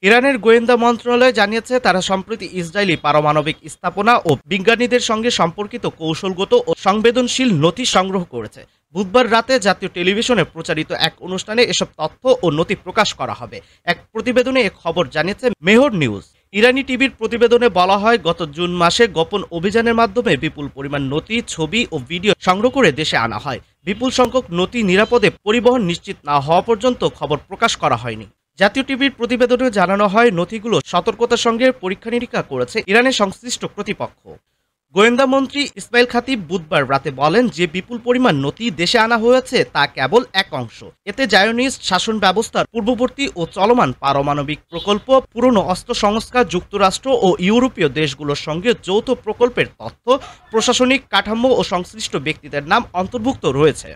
ইরানের গোয়েন্দা মন্ত্রণালয় জানিয়েছে তারা সম্প্রতি ইসরায়েলি পারমাণবিক স্থাপনা ও বিজ্ঞানীদের সঙ্গে সম্পর্কিত কৌশলগত ও সংবেদনশীল নথি সংগ্রহ করেছে। বুধবার রাতে জাতীয় টেলিভিশনে প্রচারিত এক অনুষ্ঠানে এসব তথ্য ও নথি প্রকাশ করা হবে। এক প্রতিবেদনে এ খবর জানিয়েছে মেহর নিউজ। ইরানি টিভির প্রতিবেদনে বলা হয়, গত জুন মাসে গোপন অভিযানের মাধ্যমে বিপুল পরিমাণ নথি, ছবি ও ভিডিও সংগ্রহ করে দেশে আনা হয়। বিপুল সংখ্যক নথি নিরাপদে পরিবহন নিশ্চিত না হওয়া পর্যন্ত খবর প্রকাশ করা হয়নি। জাতীয় টিভির প্রতিবেদনে জানানো হয়, নথিগুলো সতর্কতার সঙ্গে পরীক্ষা নিরীক্ষা করেছে ইরানের সংশ্লিষ্ট কর্তৃপক্ষ। গোয়েন্দা মন্ত্রী ইসমাইল খাতিব বুধবার রাতে বলেন যে বিপুল পরিমাণ নথি দেশে আনা হয়েছে তা কেবল এক অংশ। এতে জায়োনিস্ট শাসন ব্যবস্থার পূর্ববর্তী ও চলমান পারমাণবিক প্রকল্প, পুরনো অস্ত্র সংস্কার, যুক্তরাষ্ট্র ও ইউরোপীয় দেশগুলোর সঙ্গে যৌথ প্রকল্পের তথ্য, প্রশাসনিক কাঠামো ও সংশ্লিষ্ট ব্যক্তিদের নাম অন্তর্ভুক্ত রয়েছে।